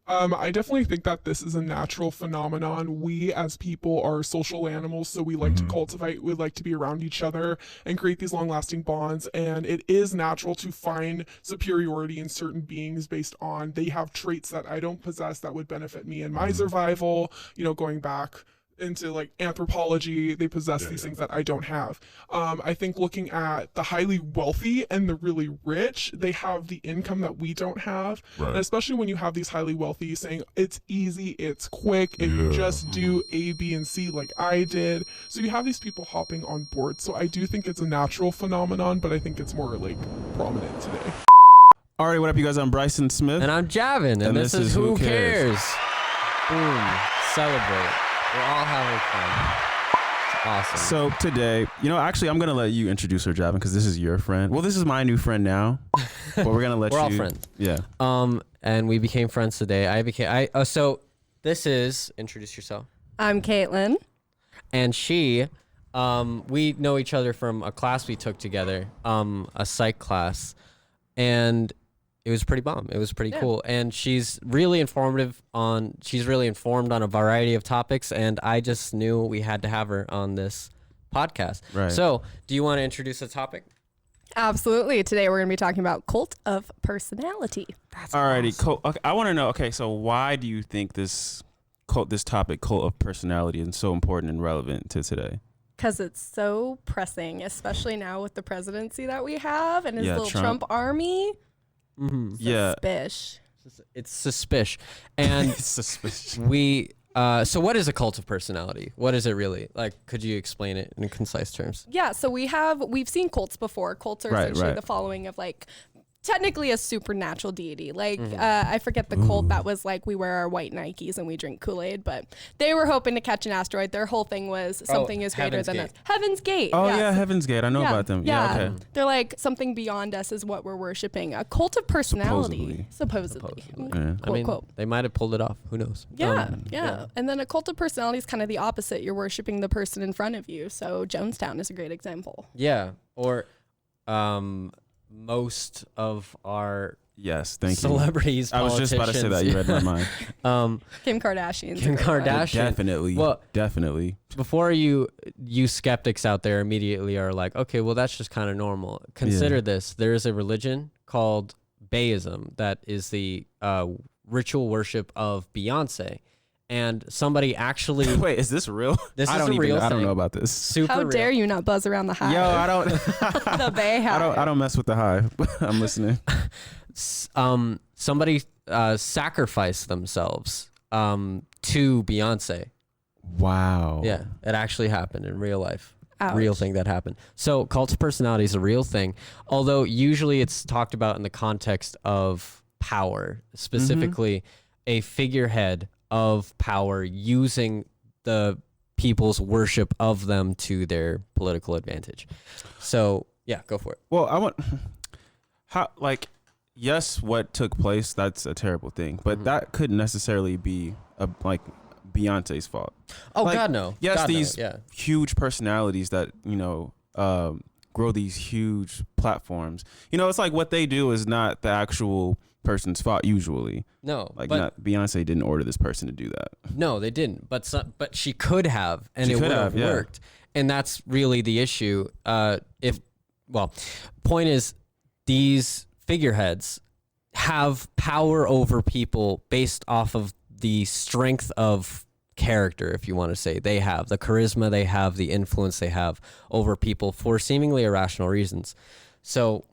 I definitely think that this is a natural phenomenon. We as people are social animals, so we like to cultivate, we like to be around each other and create these long-lasting bonds, and it is natural to find superiority in certain beings based on they have traits that I don't possess that would benefit me in my survival, going back into like anthropology, they possess these things that I don't have. I think looking at the highly wealthy and the really rich, they have the income that we don't have. And especially when you have these highly wealthy saying it's easy, it's quick, if you just do A, B, and C like I did. So you have these people hopping on board. So I do think it's a natural phenomenon, but I think it's more like prominent today. Alright, what up you guys? I'm Bryson Smith. And I'm Javin, and this is Who Cares? Boom. Celebrate. We're all having fun. It's awesome. So today, actually, I'm going to let you introduce her, Javin, because this is your friend. Well, this is my new friend now, but we're going to let we're you. We're all friends. Yeah. And we became friends today. So this is, introduce yourself. I'm Caitlin. And she, we know each other from a class we took together, a psych class. And it was pretty bomb. It was pretty cool. And she's really informed on a variety of topics. And I just knew we had to have her on this podcast. Right. So do you want to introduce the topic? Absolutely. Today we're going to be talking about cult of personality. That's alrighty. Awesome. Cool. Okay, I want to know, so why do you think this topic, cult of personality, is so important and relevant to today? Because it's so pressing, especially now with the presidency that we have and his little Trump army. Mm-hmm. Yeah. Suspish. It's suspicious. And it's suspicious. So what is a cult of personality? What is it really? Like, could you explain it in concise terms? Yeah, so we've seen cults before. Cults are essentially the following of like technically a supernatural deity. Like I forget the cult that was like we wear our white Nikes and we drink Kool-Aid, but they were hoping to catch an asteroid. Their whole thing was something is greater than us. Heaven's Gate. Oh yeah, Heaven's Gate. I know about them. Yeah. Okay. They're like something beyond us is what we're worshiping. A cult of personality. Supposedly. Yeah. Quote. They might have pulled it off. Who knows? Yeah. And then a cult of personality is kind of the opposite. You're worshiping the person in front of you. So Jonestown is a great example. Yeah. Or most of our celebrities, I was just about to say that. You read my mind. Kim Kardashian. Definitely. Well, definitely. Before you skeptics out there immediately are like, okay, well, that's just kind of normal. Consider this. There is a religion called Bahaism that is the ritual worship of Beyonce. And somebody actually... Wait, is this real? This is a real thing. I don't know about this. Super How real. dare you not buzz around the hive? Yo, I don't... The Bay Hive. I don't mess with the hive. I'm listening. Somebody sacrificed themselves to Beyonce. Wow. Yeah, it actually happened in real life. Ouch. Real thing that happened. So cult of personality is a real thing, although usually it's talked about in the context of power, specifically a figurehead of power using the people's worship of them to their political advantage. So yeah, go for it. Well, yes, what took place, that's a terrible thing, but that couldn't necessarily be Beyonce's fault. Oh, God, no. Yes, God, these no. Yeah. huge personalities that, grow these huge platforms. It's like what they do is not the actual person's fault usually. No. Beyonce didn't order this person to do that. No, they didn't. But she could have, and it would have worked. And that's really the issue. Point is, these figureheads have power over people based off of the strength of character, if you want to say. They have the charisma, they have the influence they have over people for seemingly irrational reasons. So,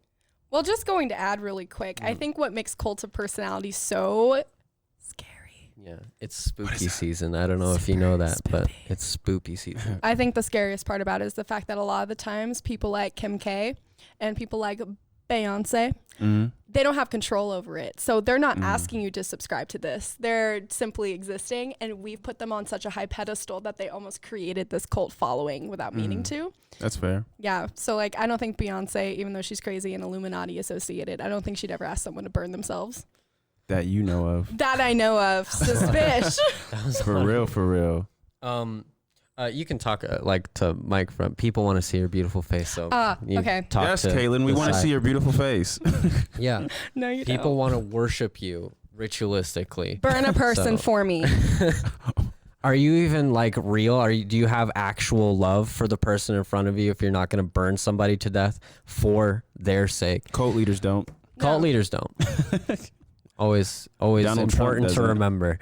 well, just going to add really quick, I think what makes cult of personality so scary. Yeah, it's spooky season. I don't know if you know that, but it's spooky season. I think the scariest part about it is the fact that a lot of the times people like Kim K and people like Beyonce, they don't have control over it. So they're not asking you to subscribe to this. They're simply existing, and we've put them on such a high pedestal that they almost created this cult following without meaning to. That's fair. Yeah. So I don't think Beyonce, even though she's crazy and Illuminati associated, I don't think she'd ever ask someone to burn themselves. That you know of. That I know of. Suspicious. For real. You can talk to Mike from. People want to see your beautiful face, so okay. Yes, Caitlin, we want to see your beautiful face. Yeah. No, you People don't. want to worship you ritualistically. Burn a person So- for me. Are you even like real? Do you have actual love for the person in front of you if you're not going to burn somebody to death for their sake? Cult leaders don't. Cult leaders don't. always Donald Trump important to doesn't. remember.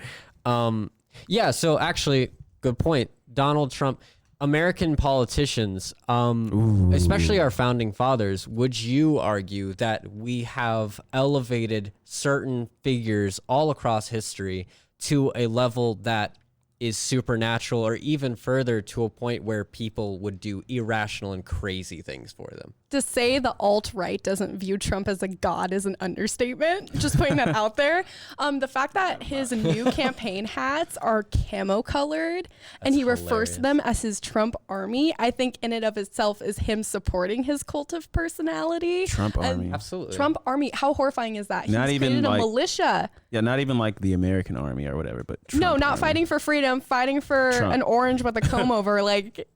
Yeah, so actually, good point. Donald Trump, American politicians, especially our founding fathers, would you argue that we have elevated certain figures all across history to a level that is supernatural, or even further to a point where people would do irrational and crazy things for them? To say the alt-right doesn't view Trump as a god is an understatement. Just putting that out there. The fact that his new campaign hats are camo colored and he refers to them as his Trump army, I think in and of itself is him supporting his cult of personality. Trump army. Absolutely. Trump army. How horrifying is that? Not He's even created a like- militia. Yeah, not even like the American army or whatever, but Trump No, not army. fighting for freedom, fighting for Trump. an orange with a comb over. Like,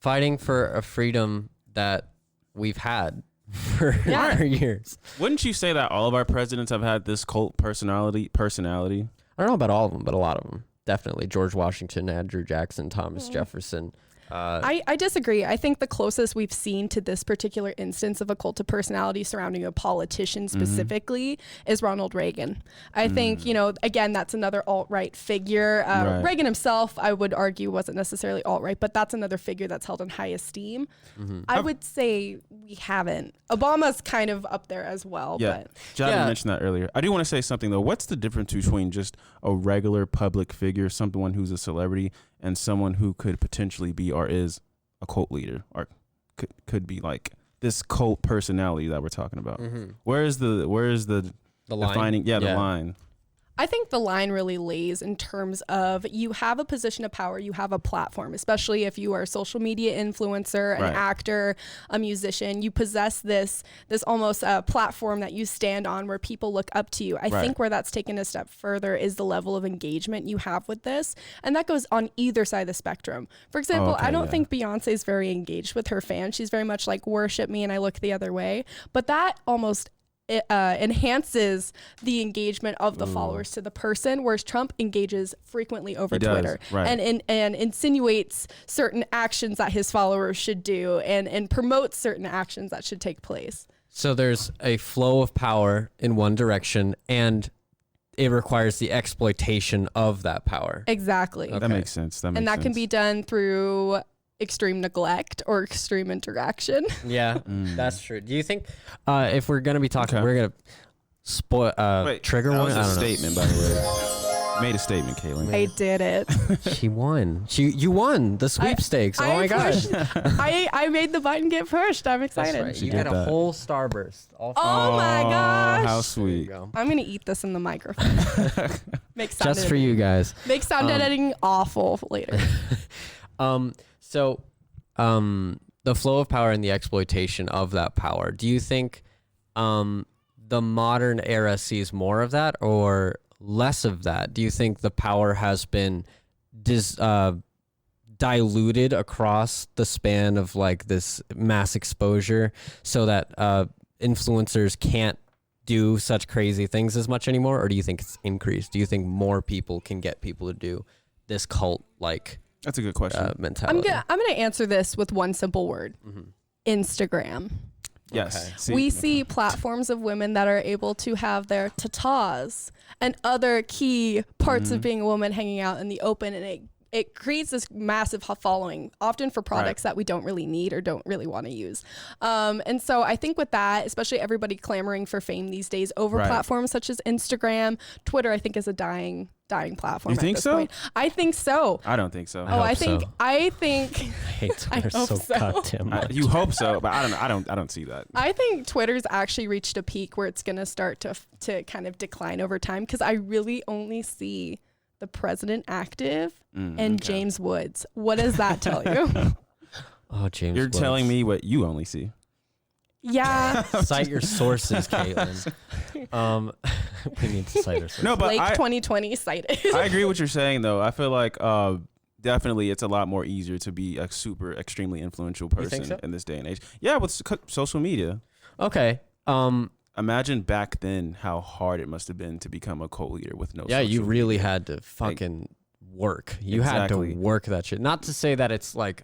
Fighting for a freedom that we've had for years. Wouldn't you say that all of our presidents have had this cult personality? I don't know about all of them, but a lot of them. Definitely. George Washington, Andrew Jackson, Thomas Jefferson. I disagree. I think the closest we've seen to this particular instance of a cult of personality surrounding a politician specifically is Ronald Reagan. I think, again, that's another alt-right figure. Right. Reagan himself, I would argue, wasn't necessarily alt-right, but that's another figure that's held in high esteem. I would say we haven't. Obama's kind of up there as well. Yeah, But John Yeah. mentioned that earlier. I do want to say something though. What's the difference between just a regular public figure, someone who's a celebrity, and someone who could potentially be or is a cult leader, or could be like this cult personality that we're talking about? Where is the The line. defining? Yeah, the line. I think the line really lays in terms of you have a position of power, you have a platform, especially if you are a social media influencer, an Right. actor, a musician. You possess this almost platform that you stand on where people look up to you. I Right. think where that's taken a step further is the level of engagement you have with this. And that goes on either side of the spectrum. For example, okay, I don't yeah. think Beyonce is very engaged with her fans. She's very much like, worship me and I look the other way. But that almost enhances the engagement of the followers to the person, whereas Trump engages frequently over He does, Twitter right. and insinuates certain actions that his followers should do and promotes certain actions that should take place. So there's a flow of power in one direction, and it requires the exploitation of that power. Exactly. Okay. That makes sense. And that can be done through extreme neglect or extreme interaction. Yeah, that's true. Do you think if we're going to be talking, Okay. we're going to spoil trigger that one? was I a don't know. statement, by the way. Made a statement, Caitlin. I did it. She won. You won the sweepstakes. Oh my gosh. I made the button get pushed. I'm That's excited. right. She You did got a that. whole starburst. All Oh my gosh. How There you sweet. go. I'm gonna eat this in the microphone. Make sound Just for you guys. Make sound editing awful later. So, the flow of power and the exploitation of that power. Do you think the modern era sees more of that or less of that? Do you think the power has been diluted across the span of like this mass exposure so that influencers can't do such crazy things as much anymore? Or do you think it's increased? Do you think more people can get people to do this cult like That's a good question. mentality? I'm gonna answer this with one simple word. Instagram. yes. okay. See, We see platforms of women that are able to have their tatas and other key parts of being a woman hanging out in the open, and it creates this massive following, often for products that we don't really need or don't really want to use. And so I think with that, especially everybody clamoring for fame these days over Right. platforms such as Instagram, Twitter, I think is a dying platform. You think at this so? point. I think so. I don't think so. Oh, I hope think so. I think I hate Twitter hope so so. goddamn much. You hope so, but I don't see that. I think Twitter's actually reached a peak where it's going to start to kind of decline over time, because I really only see the president active and James Woods. What does that tell you? Oh, James. You're Woods. telling me what you only see. Yeah. Cite your sources, Caitlin. We need to cite our sources. No, but Blake I 2020 cited. I agree with what you're saying though. I feel like definitely it's a lot more easier to be a super extremely influential think person so? in this day and age. Yeah, with social media. Okay. imagine back then how hard it must have been to become a cult leader with no. Yeah, you social really media. had to fucking work. You Exactly. had to work that shit. Not to say that it's like,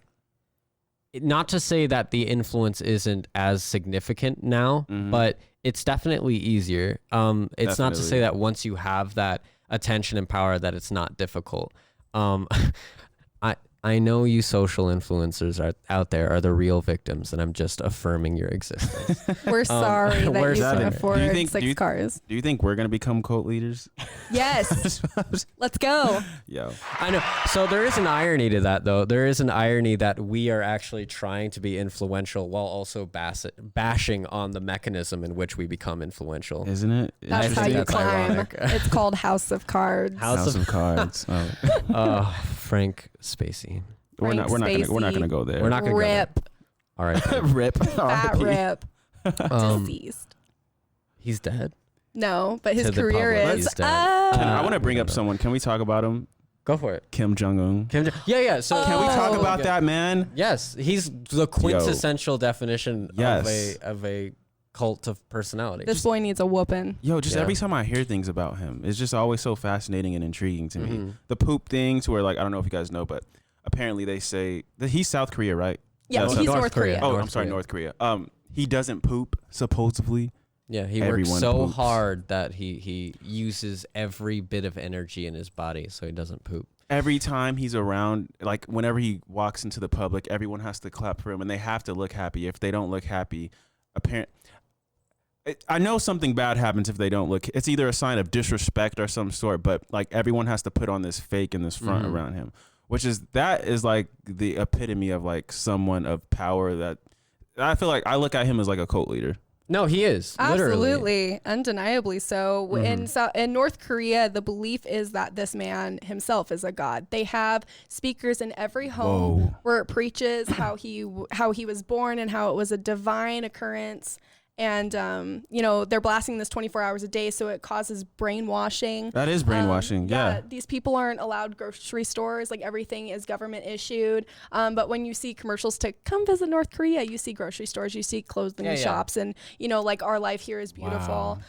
not to say that the influence isn't as significant now, but it's definitely easier. It's not to say that once you have that attention and power that it's not difficult. I know you social influencers are out there are the real victims, and I'm just affirming your existence. We're sorry that we're you can sorry. afford Do you think- 6 cars. Do you think we're gonna become cult leaders? Yes. Let's go. Yo, I know. So there is an irony to that, though. There is an irony that we are actually trying to be influential while also bashing on the mechanism in which we become influential. isn't it? That's how think you that's climb. ironic. It's called House of Cards. House of Cards. Oh. Frank Spacey. We're not gonna go there. We're not gonna Rip. go there. All right. Rip. Fat R.I.P. Rip. Deceased. He's dead. No, but his To the career public, is. he's dead. I want to bring I up don't know. someone. Can we talk about him? Go for it. Kim Jong-un. Yeah. So Can we talk Oh. about that, man? Yes, he's the quintessential definition Yes. of a cult of personality. This boy needs a whooping. Yo, just Yeah. every time I hear things about him, it's just always so fascinating and intriguing to me. The poop things where, like, I don't know if you guys know, but apparently they say that he's South Korea, right? Yeah, That's he's North North Korea. Korea. Oh, North I'm sorry, Korea. North Korea. He doesn't poop, supposedly. Yeah, he works Everyone so poops. hard that he uses every bit of energy in his body so he doesn't poop. Every time he's around, like whenever he walks into the public, everyone has to clap for him and they have to look happy. If they don't look happy, I know something bad happens if they don't look. It's either a sign of disrespect or some sort, but like everyone has to put on this fake in this front around him, that is like the epitome of like someone of power that I feel like I look at him as like a cult leader. No, he is. Literally. Absolutely, undeniably so. In North Korea, the belief is that this man himself is a god. They have speakers in every home where it preaches how he was born and how it was a divine occurrence. And they're blasting this 24 hours a day, so it causes brainwashing. That is brainwashing. Yeah. These people aren't allowed grocery stores. Like, everything is government issued. But when you see commercials to come visit North Korea, you see grocery stores, you see clothing shops, and like our life here is beautiful.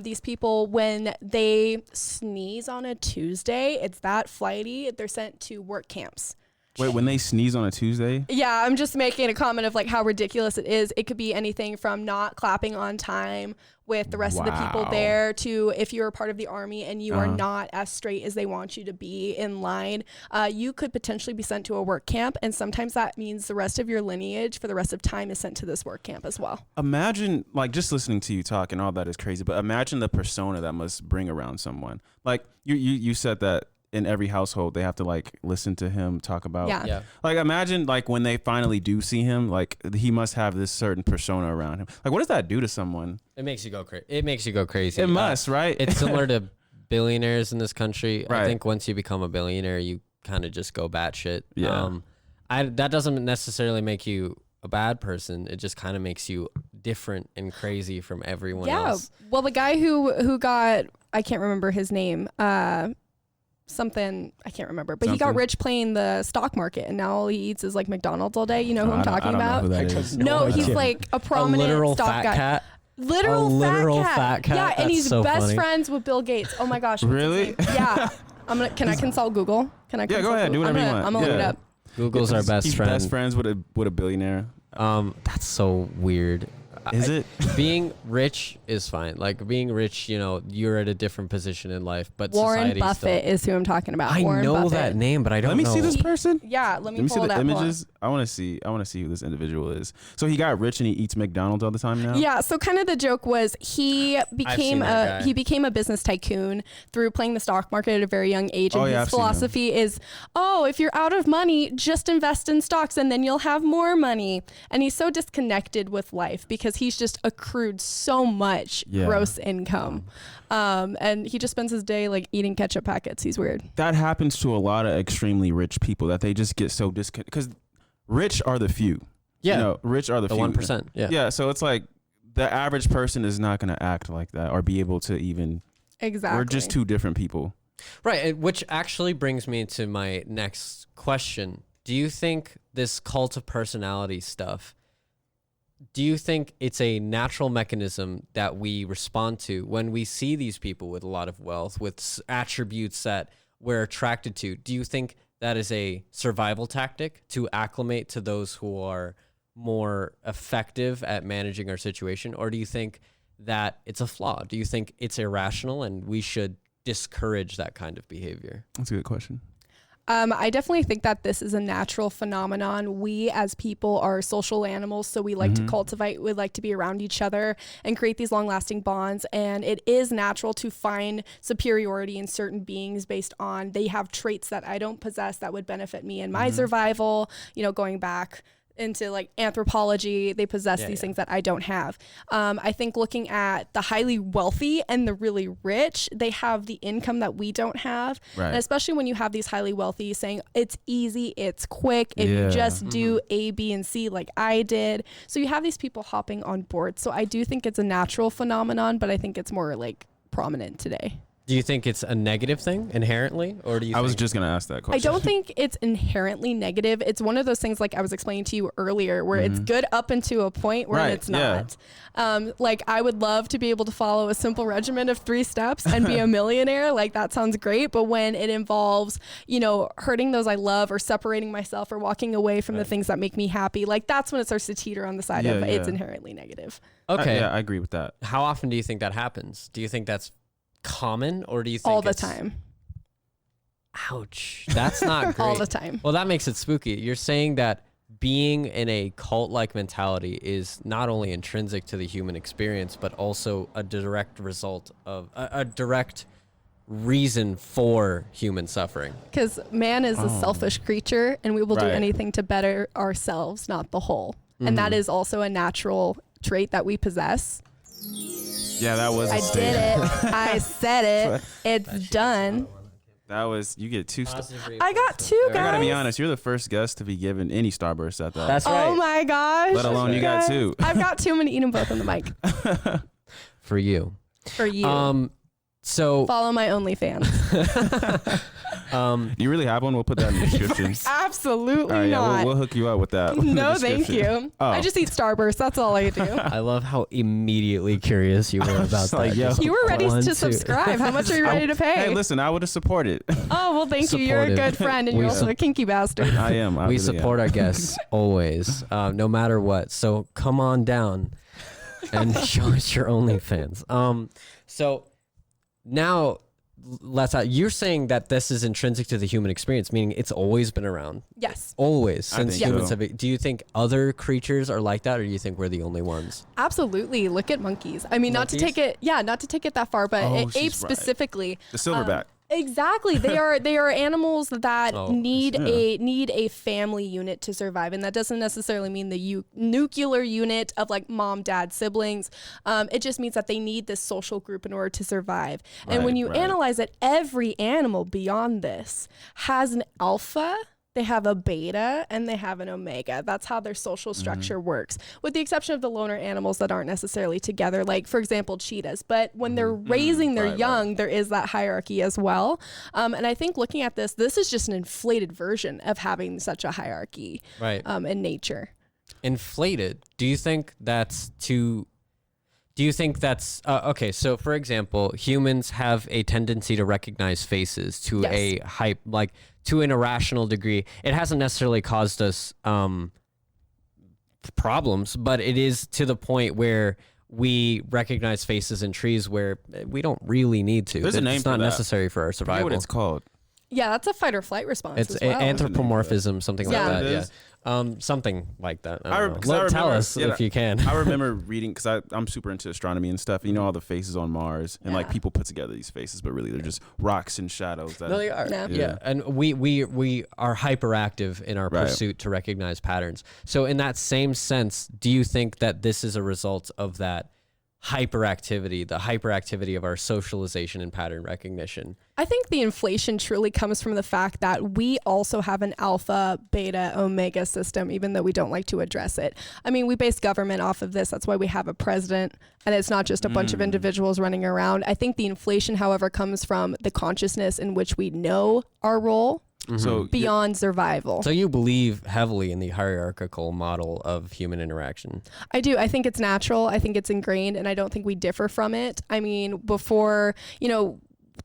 These people, when they sneeze on a Tuesday, it's that flighty. They're sent to work camps. Wait, when they sneeze on a Tuesday? Yeah, I'm just making a comment of like how ridiculous it is. It could be anything from not clapping on time with the rest of the people there to if you're a part of the army and you are not as straight as they want you to be in line, you could potentially be sent to a work camp. And sometimes that means the rest of your lineage for the rest of time is sent to this work camp as well. Imagine, like, just listening to you talk and all that is crazy, but imagine the persona that must bring around someone. Like, you said that in every household they have to like listen to him talk about like imagine like when they finally do see him, like he must have this certain persona around him. Like, what does that do to someone? It makes you go crazy. It makes you go crazy. It must, right? It's similar to billionaires in this country. Right. I think once you become a billionaire, you kind of just go batshit. Yeah. That doesn't necessarily make you a bad person. It just kind of makes you different and crazy from everyone else. Well, the guy who got, I can't remember his name, something I can't remember, but he got rich playing the stock market, and now all he eats is like McDonald's all day. You know who I'm talking about? Know who that is. No, he's like a prominent literal stock fat guy. cat. Literal fat cat. Yeah, and That's he's so best funny. friends with Bill Gates. Oh my gosh. what's his Really? name? Yeah. Can I consult Google? Can I? Yeah, go ahead. Do whatever you want. I'm gonna look it up. Google's our best He's friend. best friends with a billionaire. That's so weird. Is it? Being rich is fine. Like being rich, you're at a different position in life. But Warren society Buffett still, is who I'm talking about. I Warren know Buffett. that name, but I don't Let me know. see this person. Yeah, let me Let me see pull the it up. images. I want to see who this individual is. So he got rich and he eats McDonald's all the time now? Yeah, so kind of the joke was he became a business tycoon through playing the stock market at a very young age, and his philosophy is, if you're out of money, just invest in stocks and then you'll have more money. And he's so disconnected with life because he's just accrued so much gross income. And he just spends his day like eating ketchup packets. He's weird. That happens to a lot of extremely rich people, that they just get so disconnected, because rich are the few. Yeah. Rich are the few. 1%. Yeah. Yeah. So it's like the average person is not going to act like that or be able to even. Exactly. We're just two different people. Right, which actually brings me to my next question. Do you think this cult of personality stuff do you think it's a natural mechanism that we respond to when we see these people with a lot of wealth, with attributes that we're attracted to? Do you think that is a survival tactic to acclimate to those who are more effective at managing our situation? Or do you think that it's a flaw? Do you think it's irrational and we should discourage that kind of behavior? That's a good question. I definitely think that this is a natural phenomenon. We as people are social animals, so we like to cultivate, we like to be around each other and create these long-lasting bonds. And it is natural to find superiority in certain beings based on they have traits that I don't possess that would benefit me in my survival, you know, going back into like anthropology, they possess these things that I don't have. I think looking at the highly wealthy and the really rich, they have the income that we don't have. Right. And especially when you have these highly wealthy saying it's easy, it's quick, if you just do A, B, and C like I did. So you have these people hopping on board. So I do think it's a natural phenomenon, but I think it's more like prominent today. Do you think it's a negative thing inherently, or do you? I was just gonna ask that question. I don't think it's inherently negative. It's one of those things, like I was explaining to you earlier, where it's good up into a point where it's not. Like I would love to be able to follow a simple regimen of 3 steps and be a millionaire. Like that sounds great, but when it involves, you know, hurting those I love or separating myself or walking away from the things that make me happy, like that's when it starts to teeter on the side of it's inherently negative. Okay. I agree with that. How often do you think that happens? Do you think that's common, or do you think all the time? Ouch, that's not great. All the time. Well, that makes it spooky. You're saying that being in a cult-like mentality is not only intrinsic to the human experience, but also a direct result of a direct reason for human suffering. Because man is a selfish creature, and we will do anything to better ourselves, not the whole. And that is also a natural trait that we possess. Yeah, that was. I did it. I said it. It's done. That was. You get 2 stars. I got 2, guys. I gotta be honest. You're the first guest to be given any Starburst at that. That's right. Oh my gosh. Let alone you got 2. I've got 2. I'm gonna eat them both on the mic. For you. For you. So follow my OnlyFans. Do you really have one? We'll put that in the description. Absolutely All right, not. we'll hook you up with that. No, thank you. Oh. I just eat Starburst. That's all I do. I love how immediately curious you were about that. like, yo. You were ready to subscribe. How much are you ready to pay? Hey, listen, I would have supported. Oh, well, thank you. You're a Supportive. good friend, and you're also a kinky bastard. I am. I We really support am. our guests always, no matter what. So come on down and show us your OnlyFans. So now you're saying that this is intrinsic to the human experience, meaning it's always been around. Yes. Always, since think humans so. have. Do you think other creatures are like that, or do you think we're the only ones? Absolutely. Look at monkeys. I mean, not to take it that far, but Oh, she's apes right. specifically. The silverback. Exactly. They are animals that need yeah. a family unit to survive, and that doesn't necessarily mean the nuclear unit of like mom, dad, siblings. It just means that they need this social group in order to survive. And when you analyze it, every animal beyond this has an alpha. They have a beta and they have an omega. That's how their social structure works, with the exception of the loner animals that aren't necessarily together, like, for example, cheetahs. But when they're raising their young, there is that hierarchy as well. And I think looking at this is just an inflated version of having such a hierarchy in nature. Inflated. Do you think that's okay? So, for example, humans have a tendency to recognize faces to to an irrational degree. It hasn't necessarily caused us problems, but it is to the point where we recognize faces in trees where we don't really need to. There's a name it's for not that. necessary for our I forget survival. what it's called. Yeah, that's a fight or flight response. It's as well. anthropomorphism, something like Yeah. that. It Yeah. is? Something like that. I don't know. Tell us if you can. I remember reading, because I'm super into astronomy and stuff. You know all the faces on Mars, and like people put together these faces, but really they're just rocks and shadows. No, they are. Yeah. Yeah. And we are hyperactive in our pursuit to recognize patterns. So in that same sense, do you think that this is a result of that hyperactivity, the hyperactivity of our socialization and pattern recognition? I think the inflation truly comes from the fact that we also have an alpha, beta, omega system, even though we don't like to address it. I mean, we base government off of this. That's why we have a president, and it's not just a bunch of individuals running around. I think the inflation, however, comes from the consciousness in which we know our role So beyond survival. So you believe heavily in the hierarchical model of human interaction? I do. I think it's natural. I think it's ingrained, and I don't think we differ from it. I mean, before,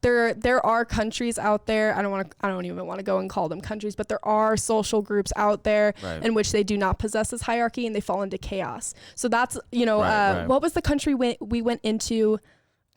there are countries out there. I don't even want to go and call them countries, but there are social groups out there in which they do not possess this hierarchy and they fall into chaos. So that's, what was the country we went into?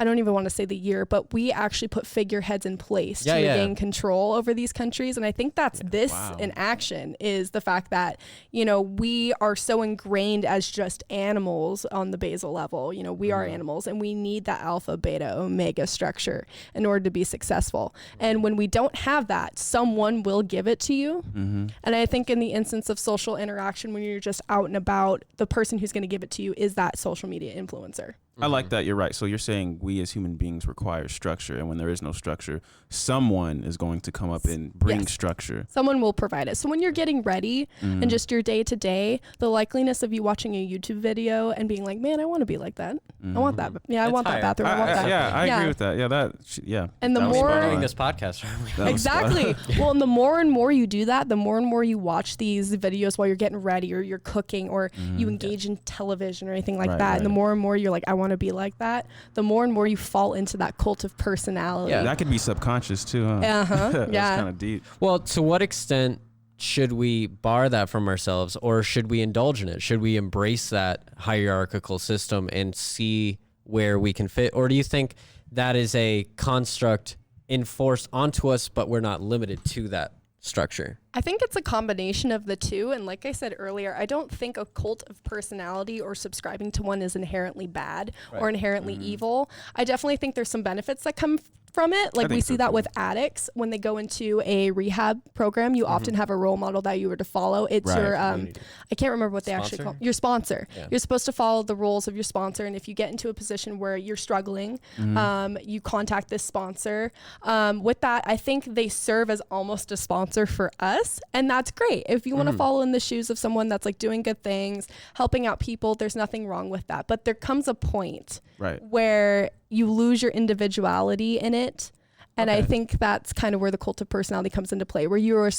I don't even want to say the year, but we actually put figureheads in place to gain control over these countries. And I think that's in action, is the fact that, we are so ingrained as just animals on the basal level. We are animals, and we need that alpha, beta, omega structure in order to be successful. And when we don't have that, someone will give it to you. And I think in the instance of social interaction, when you're just out and about, the person who's going to give it to you is that social media influencer. I like that. You're right. So you're saying we as human beings require structure, and when there is no structure, someone is going to come up and bring structure. Someone will provide it. So when you're getting ready and just your day to day, the likeliness of you watching a YouTube video and being like, man, I want to be like that. I want that. Yeah, I want that bathroom. I want that. I agree with that. Yeah, And the more we're doing this podcast, exactly. Well, and the more and more you do that, the more and more you watch these videos while you're getting ready or you're cooking or you engage in television or anything like that. And the more and more you're like, I want to be like that, the more and more you fall into that cult of personality. Yeah, that could be subconscious too, huh? That's kind of deep. Well, to what extent should we bar that from ourselves, or should we indulge in it? Should we embrace that hierarchical system and see where we can fit? Or do you think that is a construct enforced onto us, but we're not limited to that structure? I think it's a combination of the two. And like I said earlier, I don't think a cult of personality or subscribing to one is inherently bad or inherently evil. I definitely think there's some benefits that come from it. Like we see that with addicts when they go into a rehab program, you often have a role model that you were to follow. It's your I can't remember what they actually call your sponsor. You're supposed to follow the rules of your sponsor, and if you get into a position where you're struggling, you contact this sponsor. With that, I think they serve as almost a sponsor for us, and that's great. If you want to follow in the shoes of someone that's like doing good things, helping out people, there's nothing wrong with that. But there comes a point where you lose your individuality in it. And I think that's kind of where the cult of personality comes into play, where your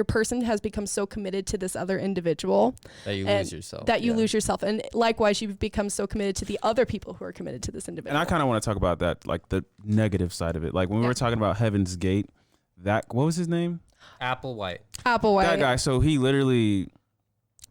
person has become so committed to this other individual that you lose yourself. That you lose yourself. And likewise, you've become so committed to the other people who are committed to this individual. And I kind of want to talk about that, like the negative side of it. Like when we were talking about Heaven's Gate, what was his name? Applewhite. That guy. So he literally,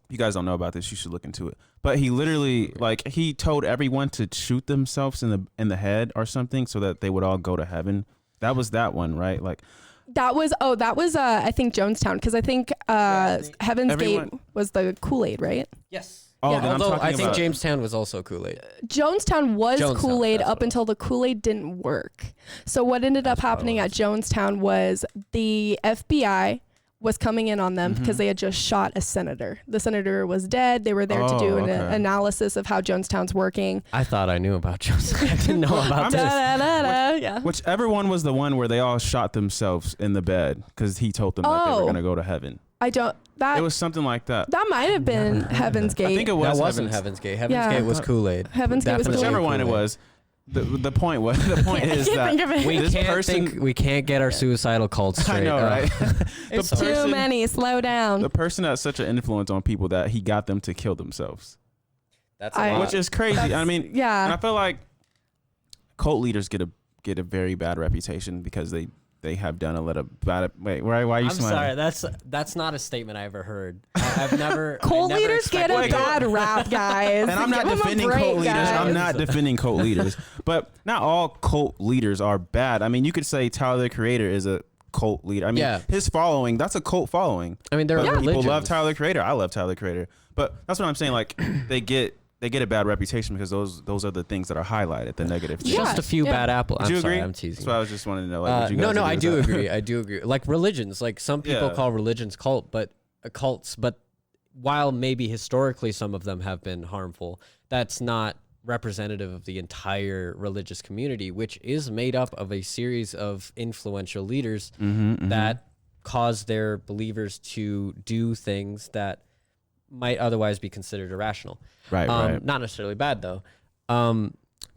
you guys don't know about this, you should look into it. But he literally, like, he told everyone to shoot themselves in the head or something so that they would all go to heaven. That was that one, right? Like that was I think Jonestown, because I think Heaven's Gate was the Kool-Aid, right? Yes. Oh, yeah, although I think Jamestown was also Kool-Aid. Jonestown was Kool-Aid up until the Kool-Aid didn't work. So what ended up happening at Jonestown was the FBI was coming in on them because they had just shot a senator. The senator was dead. They were there to do an analysis of how Jonestown's working. I thought I knew about Jonestown. I didn't know about this. Whichever one was the one where they all shot themselves in the bed because he told them that they were going to go to heaven. It was something like that. That might have been Heaven's Gate. I think it was. That wasn't Heaven's Gate. Heaven's Gate was Kool-Aid. Heaven's Gate was Kool-Aid. Whichever one it was. The point is that we can't get our suicidal cults straight. I know, right? It's too many. Slow down. The person has such an influence on people that he got them to kill themselves. That's a lot. Which is crazy. I mean, and I feel like cult leaders get a very bad reputation because they have done a lot of bad. Wait, why are you smiling? I'm sorry, that's not a statement I ever heard. I've never. Cult leaders get a bad rap, guys. And I'm not defending cult leaders. I'm not defending cult leaders. But not all cult leaders are bad. I mean, you could say Tyler the Creator is a cult leader. I mean, his following, that's a cult following. I mean, there are people love Tyler the Creator. I love Tyler the Creator. But that's what I'm saying. Like they get a bad reputation because those are the things that are highlighted, the negative things. Just a few bad apples. Do you agree? I'm teasing. So I was just wanting to know. Like, no, I do agree. I do agree. Like religions, like some people call religions cults, but while maybe historically some of them have been harmful, that's not representative of the entire religious community, which is made up of a series of influential leaders that cause their believers to do things that might otherwise be considered irrational. Right. Not necessarily bad though.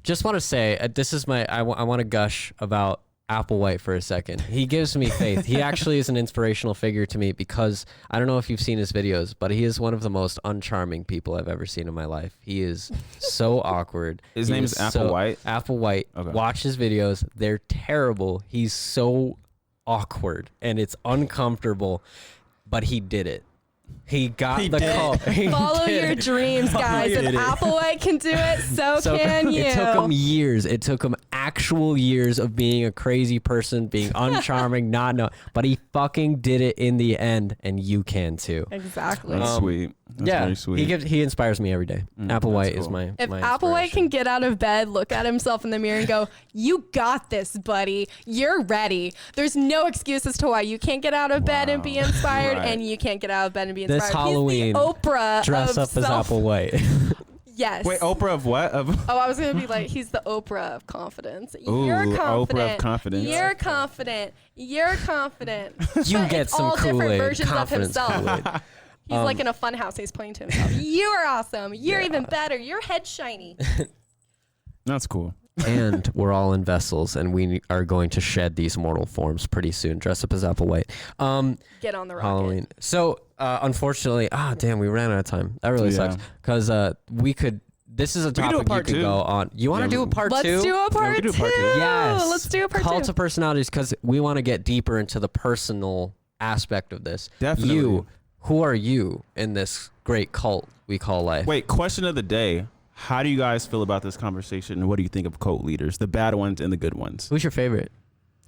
Just want to say this is I want to gush about Applewhite for a second. He gives me faith. He actually is an inspirational figure to me because I don't know if you've seen his videos, but he is one of the most uncharming people I've ever seen in my life. He is so awkward. His name is Applewhite? Applewhite. Okay. Watch his videos. They're terrible. He's so awkward and it's uncomfortable, but he did it. He got the call. Follow your dreams, guys. If Applewhite can do it, so can you. It took him years. It took him actual years of being a crazy person, being uncharming, but he fucking did it in the end, and you can too. Exactly. That's sweet. That's very sweet. He inspires me every day. Applewhite is cool. my If my Applewhite can get out of bed, look at himself in the mirror and go, "You got this, buddy. You're ready." There's no excuse as to why you can't get out of bed and be inspired, and you can't get out of bed and be inspired. This Halloween, he's the Oprah dress of up as Applewhite. Yes. Wait, Oprah of what? Oh, I was gonna be like, he's the Oprah of confidence. Ooh, You're confident. Oprah of confidence. You're confident. You're confident. You But get it's some all different Kool-Aid. versions of Confidence himself. Kool-Aid. He's like in a fun house. He's playing to himself. You are awesome. You're even better. Your head's shiny. That's cool. And we're all in vessels, and we are going to shed these mortal forms pretty soon. Dress up as Applewhite. Get on the rocket. Halloween. So, unfortunately, damn, we ran out of time. That really sucks. Because we could. This is a topic you could go on. You want to do a part two? Let's do a part two. Yes. Let's do a part Cult two. of personalities, because we want to get deeper into the personal aspect of this. Definitely. Who are you in this great cult we call life? Wait, question of the day. How do you guys feel about this conversation, and what do you think of cult leaders, the bad ones and the good ones? Who's your favorite?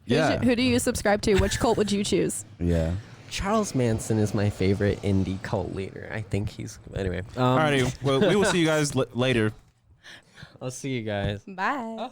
Who do you subscribe to? Which cult would you choose? Yeah. Charles Manson is my favorite indie cult leader. I think he's anyway. Alrighty. Well, we will see you guys later. I'll see you guys. Bye.